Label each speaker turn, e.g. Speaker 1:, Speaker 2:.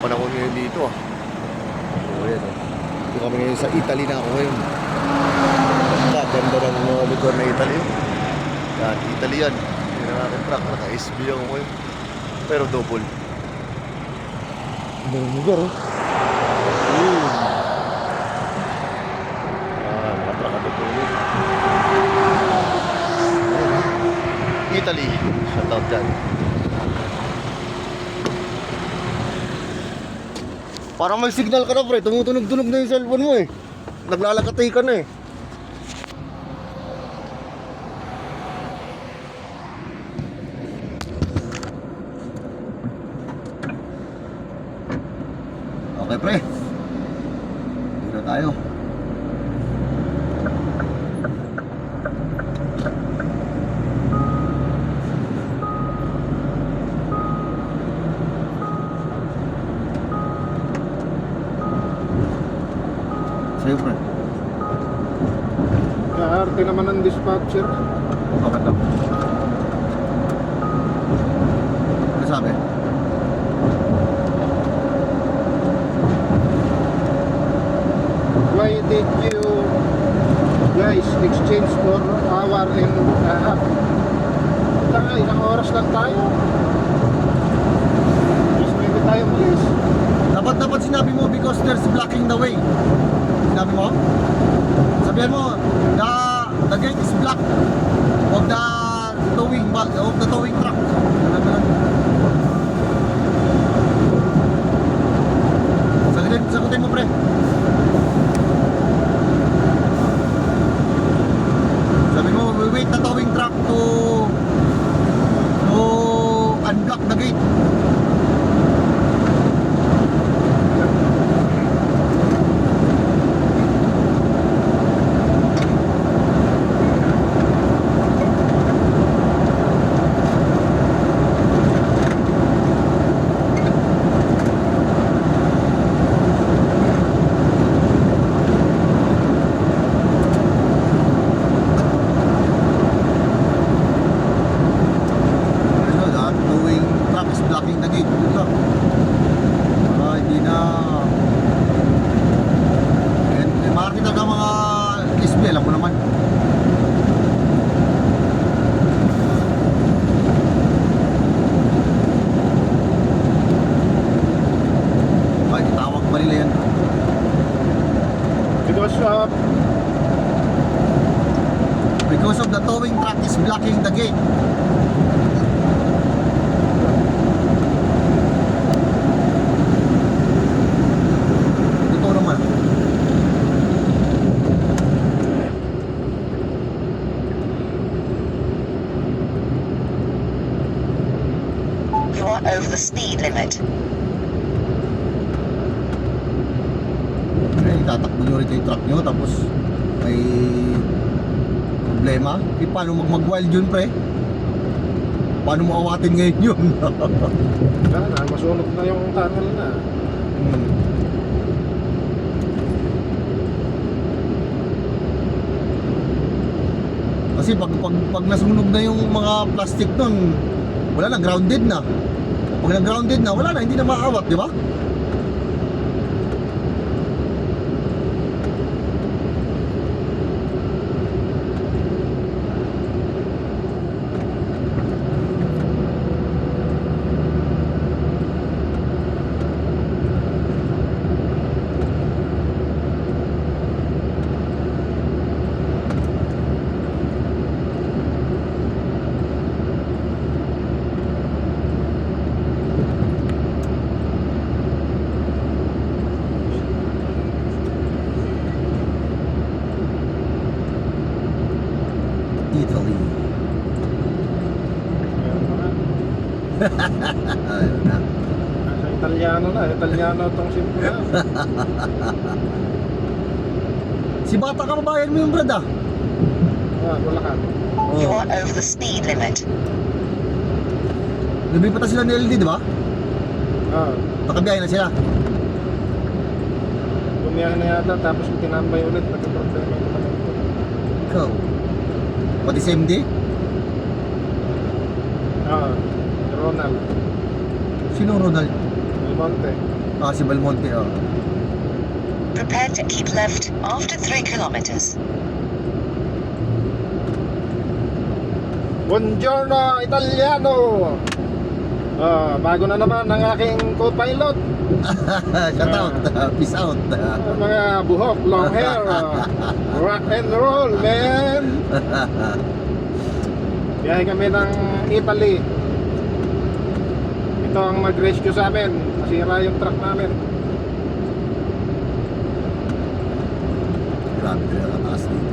Speaker 1: Panahon ngayon dito ah. So ayan oh. Dito kami ngayon sa Italy na ako ngayon. Ganda ng mga motor na Italy. Yan, Italy yan. Hindi na aking truck. Naka-SB ako ngayon. Pero double. Ang lugar oh. Mga truck na double. Italy. Shoutout dyan. Parang may signal ka na pre, tumutunog-tunog na yung cellphone mo eh. Naglalakatay ka na eh. Okay pre, dito na tayo. Sa'yo pre.
Speaker 2: Kaarte naman ang dispatcher.
Speaker 1: Bakit daw? Ano sabi?
Speaker 2: Why did you guys exchange for hour and a half? Tanga, ilang oras lang tayo. Please, maybe tayo please.
Speaker 1: Dapat sinabi mo because there's blocking the way. Sinabi mo? Sabihan mo, the gate is blocked of the towing truck. Sagutin mo pre. Sabi mo, we wait the towing truck to unblock the gate. Blocking the gate. Ito. Hindi na. Makakita ka mga SB, alam mo naman. Ay, tawag ba nila yan? Because of the towing truck is blocking the gate.
Speaker 3: Over the speed limit.
Speaker 1: Tatakbo nyo rito yung truck nyo tapos may problema. Paano mag-wild yun pre? Paano mo awatin ngayon yun?
Speaker 2: Masunog na yung tunnel na.
Speaker 1: Kasi pag nasunog na yung mga plastic nun, wala na, grounded na. Pag na-grounded na, wala na, hindi na maawat, di ba? Italy. Ayun na.
Speaker 2: Nasa Italiano na. Italiano itong simple na.
Speaker 1: Si bata ka, babayan mo yung brad ah.
Speaker 2: Wala ka.
Speaker 3: You are over the speed limit.
Speaker 1: Lumipat na sila ni LD, di ba? Nakabiyahe na sila.
Speaker 2: Bumiyahe na yata tapos tinambay ulit. Nagka-problema yung naman ito.
Speaker 1: Ikaw. Pati si MD?
Speaker 2: Ronald.
Speaker 1: Sino Ronald?
Speaker 2: Del Monte.
Speaker 1: Ah, si Belmonte, oh.
Speaker 3: Prepare to keep left after 3 kilometers.
Speaker 2: Buongiorno, Italiano! Bago na naman ang aking co-pilot.
Speaker 1: Shout out. Peace out.
Speaker 2: Mga buhok, long hair. Rock and roll, man! Biyahe kami ng Italy. Ito ang mag-rescue sa amin. Nasira yung truck namin.
Speaker 1: Grabe talaga kataas dito.